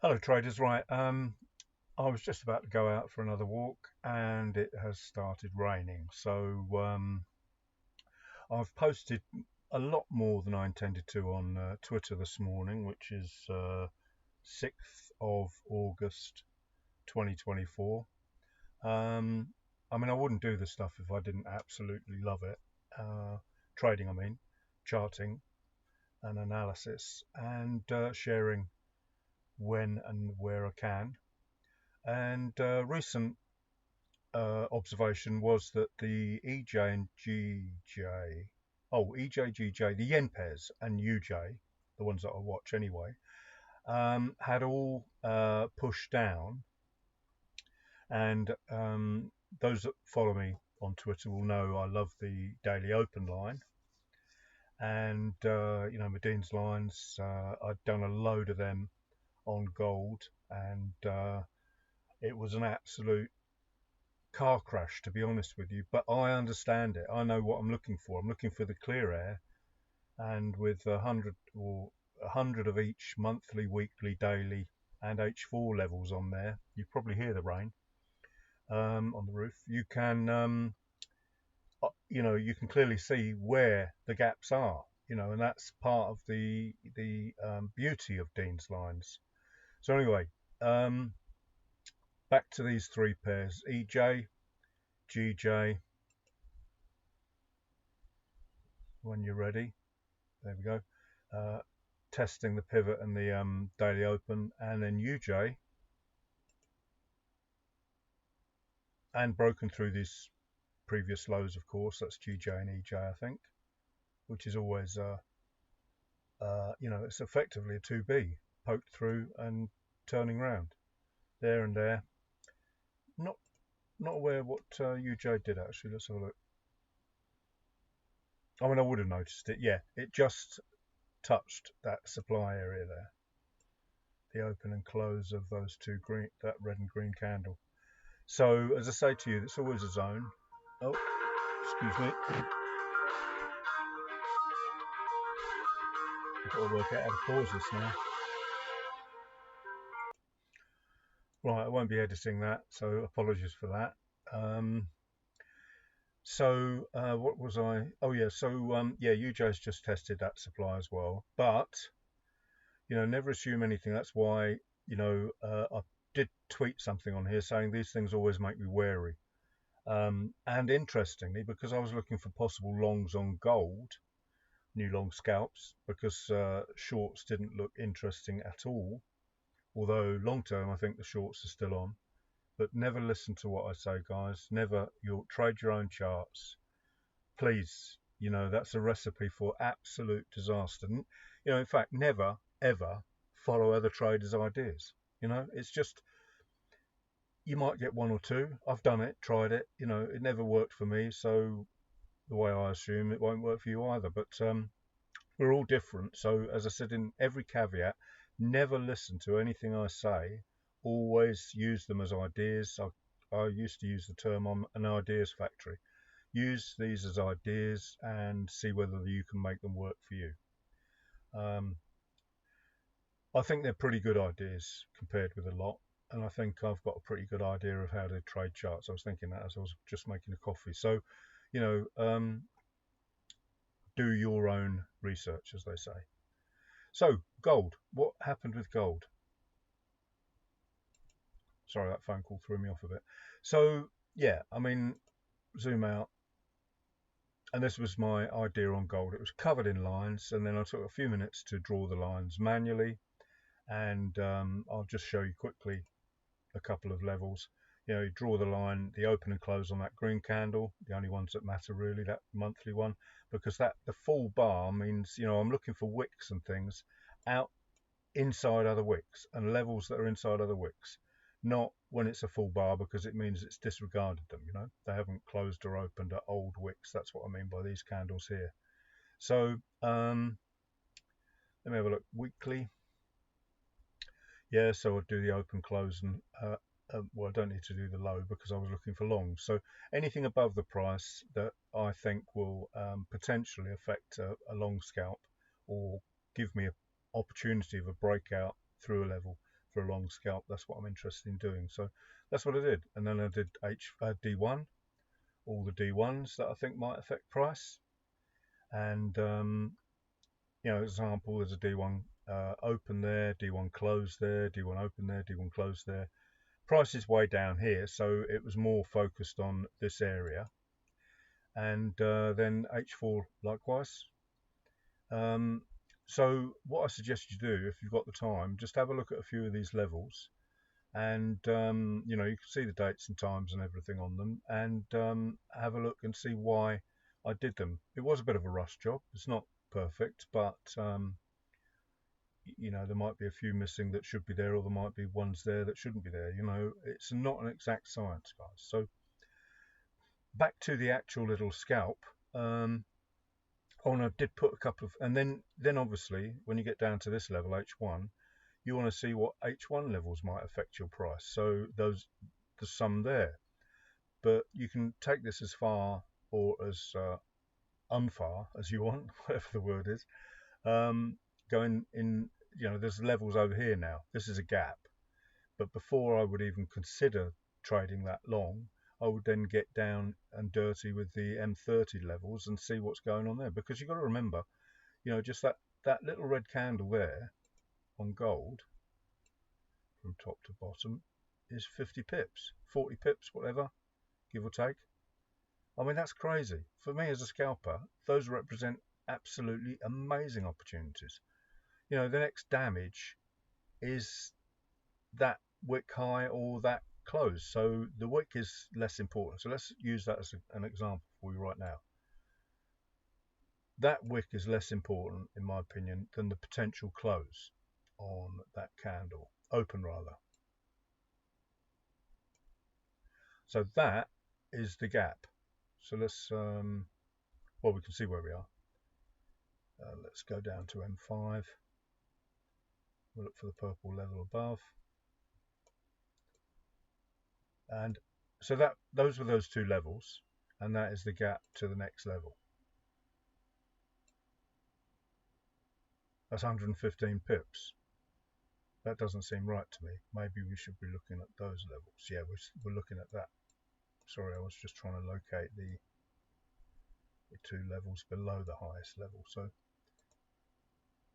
Hello traders, right, I was just about to go out for another walk and it has started raining, so I've posted a lot more than I intended to on Twitter this morning, which is 6th of August 2024. I mean, I wouldn't do this stuff if I didn't absolutely love it. Trading, I mean, charting and analysis, and sharing when and where I can. And recent observation was that the EJ and GJ, EJ, GJ, the yen pairs and UJ, the ones that I watch anyway, had all pushed down. And those that follow me on Twitter will know I love the daily open line. And, Medine's lines, I'd done a load of them on gold, and it was an absolute car crash, to be honest with you, but I understand it. I know what I'm looking for. I'm looking for the clear air, and with 100 of each monthly, weekly, daily, and H4 levels on there, you probably hear the rain on the roof. You can clearly see where the gaps are, and that's part of the beauty of Dean's lines. So anyway, back to these three pairs: EJ, GJ. When you're ready, there we go. Testing the pivot and the daily open, and then UJ, and broken through these previous lows, of course. That's GJ and EJ, I think, which is always, it's effectively a 2B, poked through and turning round there and there. Not not aware what UJ did actually. Let's have a look. I mean, I would have noticed it. Yeah, it just touched that supply area there. The open and close of those two green, that red and green candle. So as I say to you, it's always a zone. Oh, excuse me. I've got to work out how to pause this now. Right, I won't be editing that, so apologies for that. What was I? Oh yeah, UJ's just tested that supply as well, but never assume anything. That's why I did tweet something on here saying these things always make me wary. And interestingly, because I was looking for possible longs on gold, new long scalps, because shorts didn't look interesting at all. Although long term, I think the shorts are still on. But never listen to what I say, guys. Never. You'll trade your own charts, please. That's a recipe for absolute disaster. In fact, never ever follow other traders' ideas. It's just, you might get one or two. I've done it, tried it. It never worked for me. So the way I assume it won't work for you either. But we're all different. So as I said in every caveat, never listen to anything I say. Always use them as ideas. I used to use the term "I'm an ideas factory." Use these as ideas and see whether you can make them work for you. I think they're pretty good ideas compared with a lot, and I think I've got a pretty good idea of how to trade charts. I was thinking that as I was just making a coffee. So, do your own research, as they say. So, gold. What happened with gold? Sorry, that phone call threw me off a bit. So, yeah, I mean, zoom out. And this was my idea on gold. It was covered in lines, and then I took a few minutes to draw the lines manually. And I'll just show you quickly a couple of levels. You draw the line, the open and close on that green candle, the only ones that matter really, that monthly one, because the full bar means, I'm looking for wicks and things out inside other wicks and levels that are inside other wicks, not when it's a full bar, because it means it's disregarded them. They haven't closed or opened at old wicks. That's what I mean by these candles here. So let me have a look. Weekly. Yeah, so I'll do the open close, and I don't need to do the low because I was looking for longs. So anything above the price that I think will potentially affect a long scalp or give me an opportunity of a breakout through a level. For for a long scalp, that's what I'm interested in doing. So that's what I did. And then I did D1, all the D1s that I think might affect price. And you know, example, there's a D1 open there, D1 close there, D1 open there, D1 close there. Price is way down here, so it was more focused on this area. And then H4 likewise. So what I suggest you do, if you've got the time, just have a look at a few of these levels, and you know, you can see the dates and times and everything on them, and have a look and see why I did them. It was a bit of a rush job. It's not perfect, but you know, there might be a few missing that should be there, or there might be ones there that shouldn't be there. You know, it's not an exact science, guys. So back to the actual little scalp. Oh, and I did put a couple of, and then obviously when you get down to this level, H1, you want to see what H1 levels might affect your price. So there's some there, but you can take this as far or as unfar as you want, whatever the word is. Going in, you know, there's levels over here now. This is a gap, but before I would even consider trading that long, I would then get down and dirty with the M30 levels and see what's going on there. Because you've got to remember, you know, just that little red candle there on gold from top to bottom is 50 pips, 40 pips, whatever, give or take. I mean, that's crazy. For me as a scalper, those represent absolutely amazing opportunities. You know, the next damage is that wick high or that close. So the wick is less important. So let's use that as an example for you right now. That wick is less important, in my opinion, than the potential close on that candle, open rather. So that is the gap. So let's, well, we can see where we are. Let's go down to M5. We'll look for the purple level above. And so those were those two levels, and that is the gap to the next level. That's 115 pips. That doesn't seem right to me. Maybe we should be looking at those levels. Yeah, we're looking at that. Sorry, I was just trying to locate the two levels below the highest level. So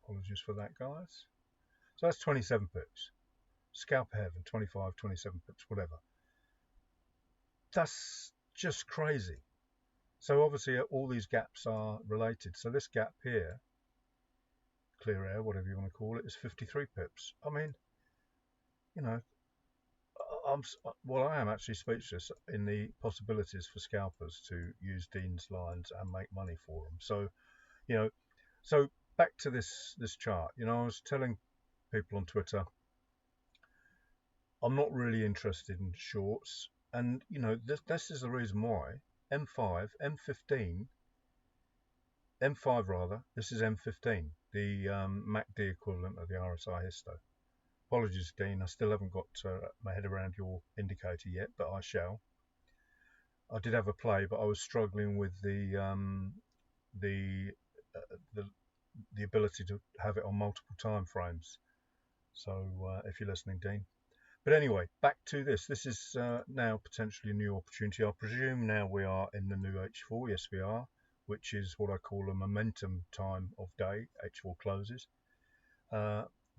apologies for that, guys. So that's 27 pips. Scalp heaven, 25, 27 pips, whatever. That's just crazy. So obviously all these gaps are related. So this gap here, clear air, whatever you want to call it, is 53 pips. I mean, you know, I am actually speechless in the possibilities for scalpers to use Dean's lines and make money for them. So, you know, so back to this chart. You know, I was telling people on Twitter, I'm not really interested in shorts, and you know, this is the reason why. M5, M15, M5 rather. This is M15, the MACD equivalent of the RSI histo. Apologies, Dean, I still haven't got my head around your indicator yet, but I shall. I did have a play, but I was struggling with the ability to have it on multiple time frames. So if you're listening, Dean. But anyway, back to this. This is now potentially a new opportunity. I presume now we are in the new H4. Yes, we are, which is what I call a momentum time of day. H4 closes.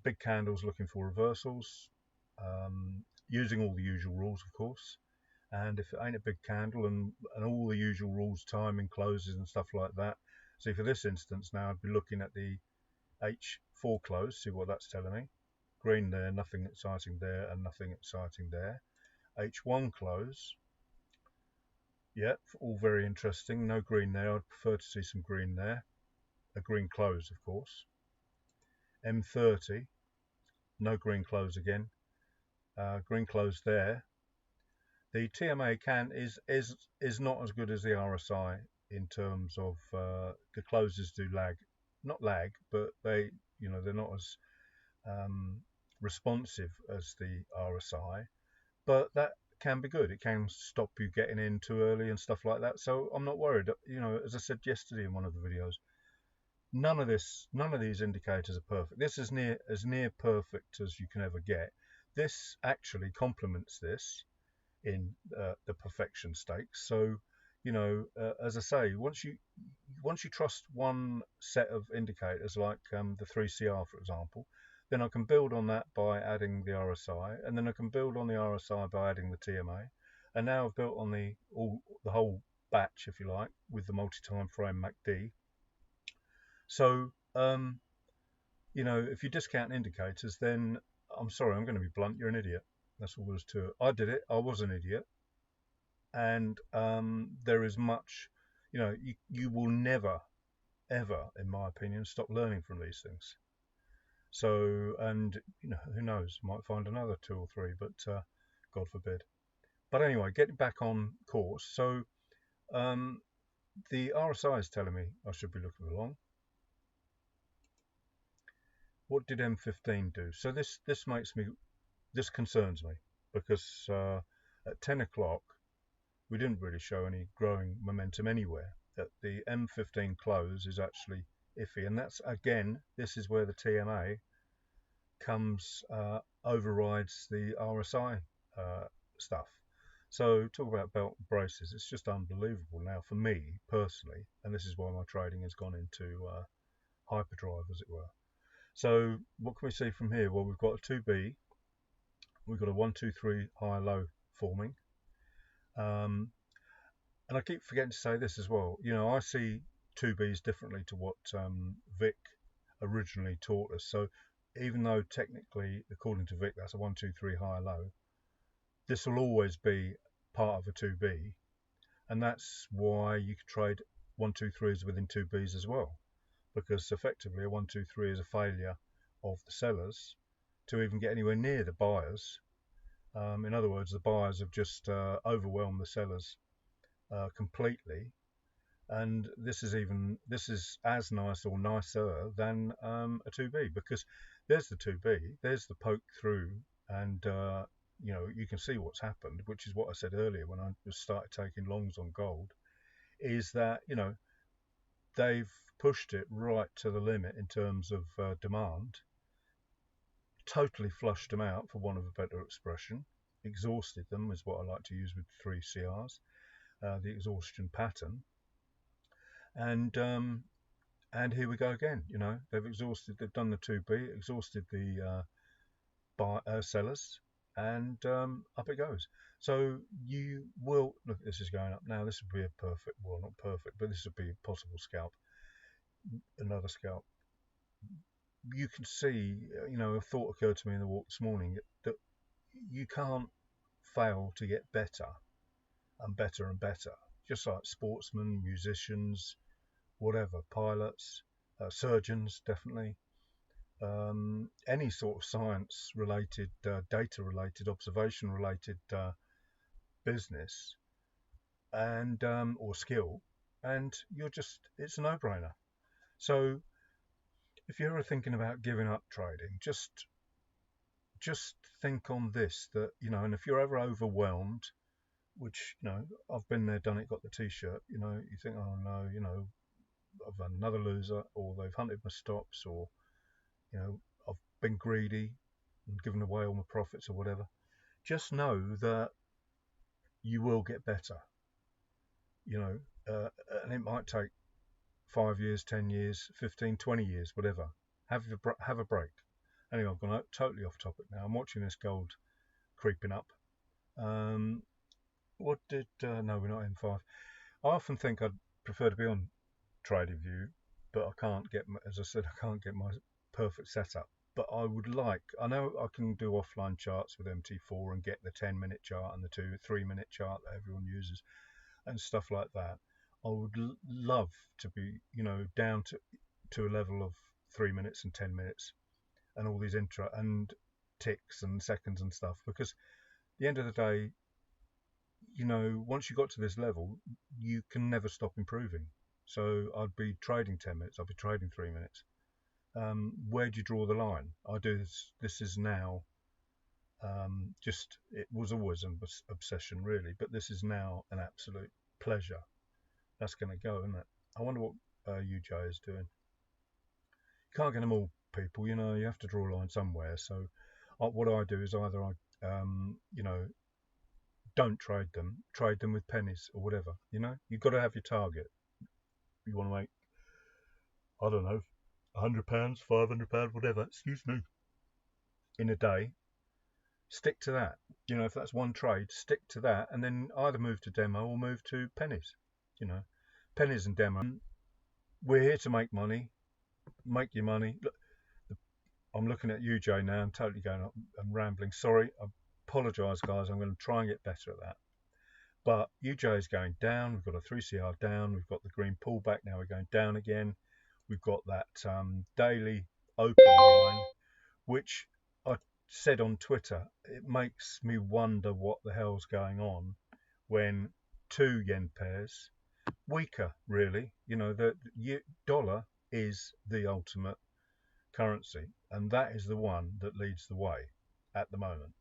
Big candles looking for reversals, using all the usual rules, of course. And if it ain't a big candle and all the usual rules, timing, closes and stuff like that. See, for this instance now, I'd be looking at the H4 close, see what that's telling me. Green there, nothing exciting there, and nothing exciting there. H1 close. Yep, all very interesting. No green there. I'd prefer to see some green there. A green close, of course. M30. No green close again. Green close there. The TMA is not as good as the RSI in terms of the closes do lag, not lag, but they're not as responsive as the RSI, but that can be good. It can stop you getting in too early and stuff like that. So I'm not worried. You know, as I said yesterday in one of the videos, none of these indicators are perfect. This is near perfect as you can ever get. this actually complements this in the perfection stakes. So, as I say, once you trust one set of indicators, like the 3CR, for example, then I can build on that by adding the RSI, and then I can build on the RSI by adding the TMA, and now I've built on the whole batch, if you like, with the multi-time frame MACD. So, if you discount indicators, then I'm sorry, I'm going to be blunt, you're an idiot. That's all there is to it. I did it. I was an idiot. And there is much, you will never, ever, in my opinion, stop learning from these things. So, and, who knows, might find another 2 or 3, but God forbid. But anyway, getting back on course. So, the RSI is telling me I should be looking along. What did M15 do? So this concerns me, because at 10 o'clock we didn't really show any growing momentum anywhere. That the M15 close is actually iffy, and that's, again, this is where the TMA comes, overrides the RSI stuff. So talk about belt and braces, it's just unbelievable now for me personally, and this is why my trading has gone into hyperdrive, as it were. So what can we see from here? Well, we've got a 2B, we've got a 1, 2, 3 high low forming, and I keep forgetting to say this as well. I see 2Bs differently to what Vic originally taught us. So even though technically, according to Vic, that's a 1, 2, 3 high low, this will always be part of a 2B, and that's why you could trade 1, 2, 3s within 2Bs as well, because effectively a 1, 2, 3 is a failure of the sellers to even get anywhere near the buyers. In other words, the buyers have just overwhelmed the sellers completely, and this is as nice or nicer than a 2B, because there's the 2B, there's the poke through, and you can see what's happened, which is what I said earlier when I started taking longs on gold, is that they've pushed it right to the limit in terms of demand, totally flushed them out, for want of a better expression, exhausted them is what I like to use with 3CRs, the exhaustion pattern, and here we go again. They've done the 2B, exhausted the sellers, and up it goes. So you will look, this is going up now. This would be a perfect, well, not perfect, but this would be a possible scalp, another scalp. You can see, a thought occurred to me in the walk this morning, that you can't fail to get better and better and better, just like sportsmen, musicians, whatever, pilots, surgeons, definitely, any sort of science related, data related, observation related business, and or skill, and it's a no-brainer. So if you're ever thinking about giving up trading, just think on this, that and if you're ever overwhelmed, which I've been there, done it, got the t-shirt, you think, oh no, I've had another loser, or they've hunted my stops, or I've been greedy and given away all my profits or whatever. Just know that you will get better, and it might take 5 years, 10 years, 15, 20 years, whatever. Have a break. Anyway, I've gone totally off topic now. I'm watching this gold creeping up. No, we're not in 5. I often think I'd prefer to be on Trading View, but I can't get, as I said, I can't get my perfect setup. But I know I can do offline charts with MT4 and get the 10-minute chart and the 3-minute chart that everyone uses and stuff like that. I would love to be, down to a level of 3 minutes and 10 minutes and all these intra and ticks and seconds and stuff, because at the end of the day, once you got to this level, you can never stop improving. So I'd be trading 10 minutes, I'd be trading 3 minutes. Where do you draw the line? I do this is now it was always an obsession really, but this is now an absolute pleasure. That's going to go, isn't it? I wonder what UJ is doing. You can't get them all, people, you have to draw a line somewhere. So What I do is either you know, don't trade them with pennies or whatever. You know, you've got to have your target. You want to make, I don't know, £100, £500, whatever. Excuse me. In a day, stick to that. You know, if that's one trade, stick to that, and then either move to demo or move to pennies. You know, pennies and demo. We're here to make money. Make your money. Look, I'm looking at you, Jay. Now I'm totally going up. I'm rambling. Sorry. I apologise, guys. I'm going to try and get better at that. But UJ is going down. We've got a 3CR down. We've got the green pullback. Now we're going down again. We've got that daily open line, which I said on Twitter, it makes me wonder what the hell's going on when two yen pairs weaker, really. You know, the dollar is the ultimate currency, and that is the one that leads the way at the moment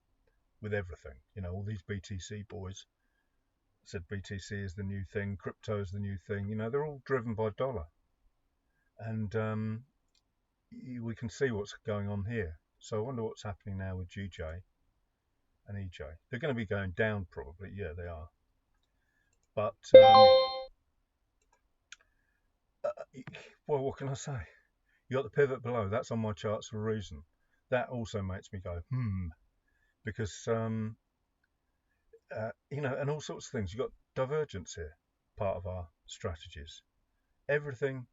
with everything. You know, all these BTC boys said BTC is the new thing, crypto is the new thing. You know, they're all driven by dollar, and we can see what's going on here. So I wonder what's happening now with GJ and EJ. They're going to be going down probably. Yeah, they are. But well, what can I say? You got the pivot below. That's on my charts for a reason. That also makes me go because you know, and all sorts of things. You've got divergence here, part of our strategies. Everything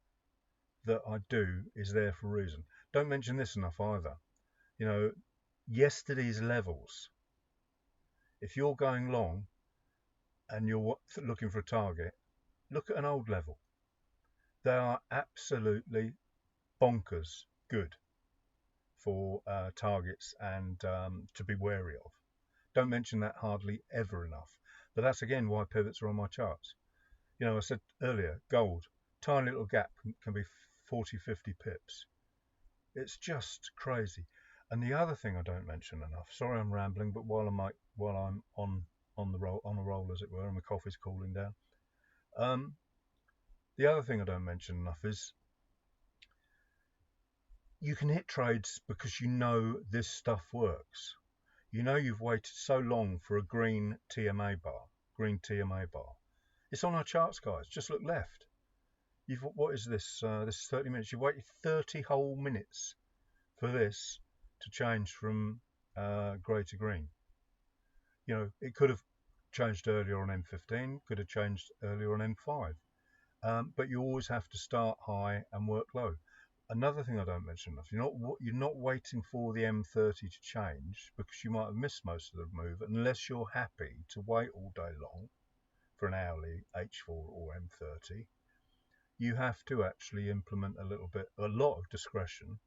that I do is there for a reason. Don't mention this enough either. You know, yesterday's levels. If you're going long and you're looking for a target, look at an old level. They are absolutely bonkers good for targets and to be wary of. Don't mention that hardly ever enough. But that's again why pivots are on my charts. You know, I said earlier, gold, tiny little gap can be 40, 50 pips. It's just crazy. And the other thing I don't mention enough, sorry I'm rambling, but while I'm on the roll, on a roll as it were, and my coffee's cooling down. The other thing I don't mention enough is you can hit trades because you know this stuff works. You know you've waited so long for a green TMA bar. It's on our charts, guys. Just look left. What is this? This is 30 minutes. You've waited 30 whole minutes for this to change from grey to green. You know, it could have changed earlier on M15, could have changed earlier on M5. But you always have to start high and work low. Another thing I don't mention enough, you're not waiting for the M30 to change because you might have missed most of the move unless you're happy to wait all day long for an hourly H4 or M30. You have to actually implement a lot of discretion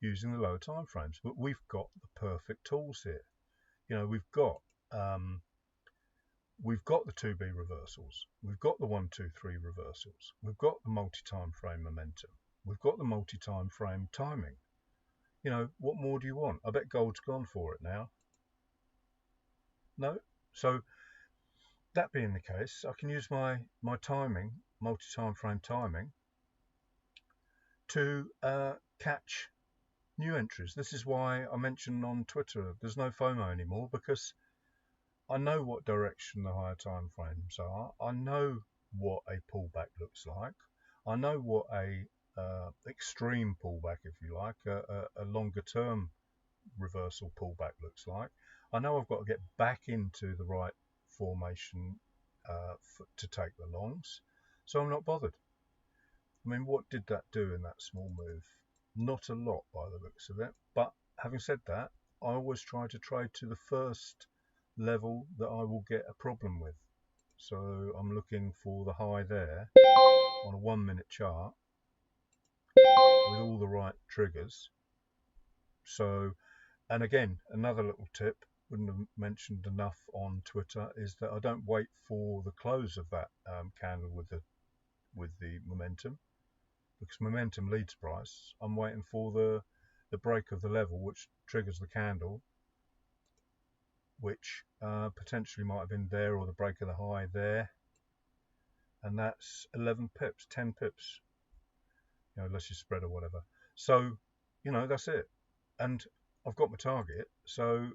using the lower time frames. But we've got the perfect tools here. You know, we've got the 2B reversals, we've got the 1, 2, 3 reversals, we've got the multi-time frame momentum, we've got the multi-time frame timing. You know, what more do you want? I bet gold's gone for it now. No? So that being the case, I can use my timing, multi-time frame timing, to catch new entries. This is why I mentioned on Twitter there's no FOMO anymore, because I know what direction the higher time frames are. I know what a pullback looks like. I know what a extreme pullback, if you like, a longer term reversal pullback looks like. I know I've got to get back into the right formation to take the longs, so I'm not bothered. I mean, what did that do in that small move? Not a lot by the looks of it. But having said that, I always try to trade to the first level that I will get a problem with. So I'm looking for the high there on a 1 minute chart with all the right triggers. So, and again, another little tip, wouldn't have mentioned enough on Twitter, is that I don't wait for the close of that candle with the momentum, because momentum leads price. I'm waiting for the break of the level, which triggers the candle, which potentially might have been there, or the break of the high there, and that's 11 pips, 10 pips, you know, unless you spread or whatever. So, you know, that's it. And I've got my target. So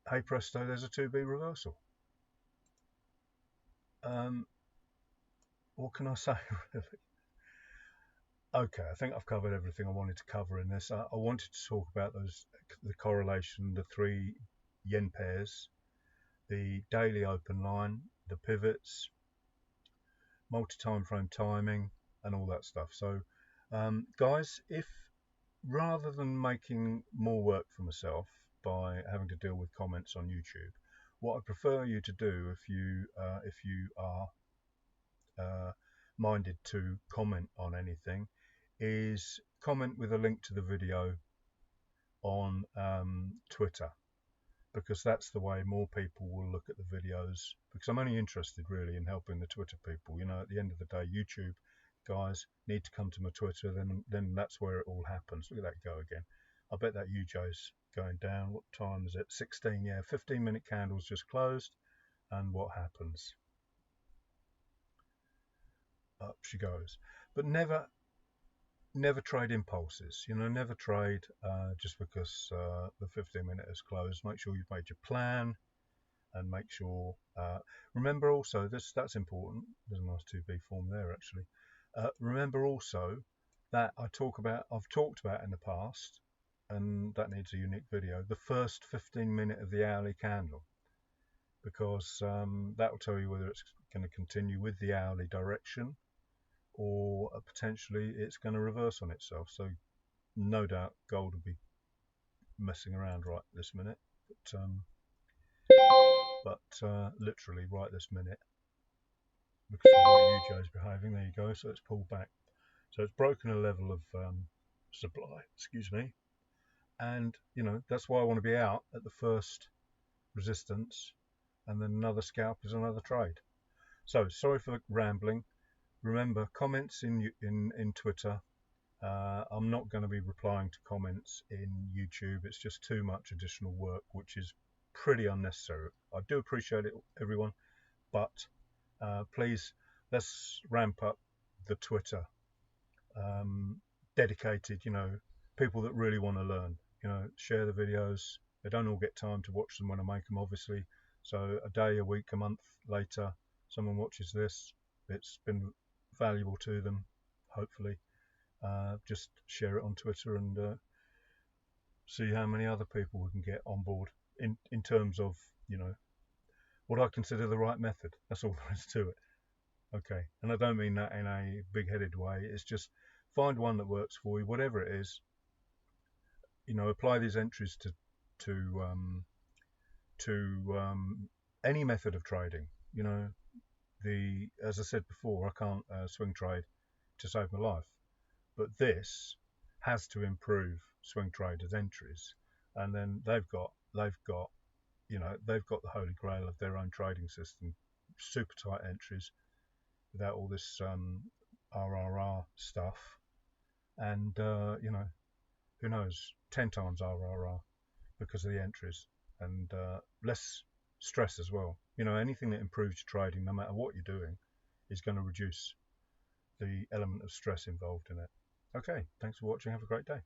hey presto, there's a 2B reversal. What can I say really? Okay, I think I've covered everything I wanted to cover in this. I wanted to talk about the correlation, the three yen pairs, the daily open line, the pivots, multi-time frame timing, and all that stuff. So, guys, if rather than making more work for myself by having to deal with comments on YouTube, what I prefer you to do if you are minded to comment on anything is comment with a link to the video on Twitter, because that's the way more people will look at the videos, because I'm only interested really in helping the Twitter people. You know, at the end of the day, YouTube guys need to come to my Twitter, then that's where it all happens. Look at that go again. I bet that UJ's going down. What time is it? 16. Yeah, 15-minute candles just closed, and what happens? Up she goes. But never trade impulses. You know, never trade just because the 15-minute has closed. Make sure you've made your plan, and make sure remember also that's important. There's a nice 2B form there actually. Remember also that I've talked about in the past, and that needs a unique video, the first 15-minute of the hourly candle, because that will tell you whether it's going to continue with the hourly direction, or potentially it's going to reverse on itself. So no doubt gold will be messing around right this minute, but literally right this minute, because of the way UJ's behaving. There you go. So it's pulled back. So it's broken a level of supply, excuse me, and you know that's why I want to be out at the first resistance, and then another scalp is another trade. So sorry for rambling. Remember, comments in Twitter. I'm not going to be replying to comments in YouTube. It's just too much additional work, which is pretty unnecessary. I do appreciate it, everyone, but please, let's ramp up the Twitter. Dedicated, you know, people that really want to learn, you know, share the videos. They don't all get time to watch them when I make them, obviously. So a day, a week, a month later, someone watches this. It's been valuable to them, hopefully. Just share it on Twitter and see how many other people we can get on board in terms of, you know, what I consider the right method. That's all there is to it. Okay, and I don't mean that in a big-headed way. It's just find one that works for you, whatever it is. You know, apply these entries to any method of trading. You know, as I said before, I can't swing trade to save my life, but this has to improve swing traders' entries, and then they've got you know, they've got the holy grail of their own trading system, super tight entries without all this RRR stuff, and you know, who knows, 10 times RRR because of the entries, and less stress as well. You know, anything that improves your trading, no matter what you're doing, is going to reduce the element of stress involved in it. Okay, thanks for watching. Have a great day.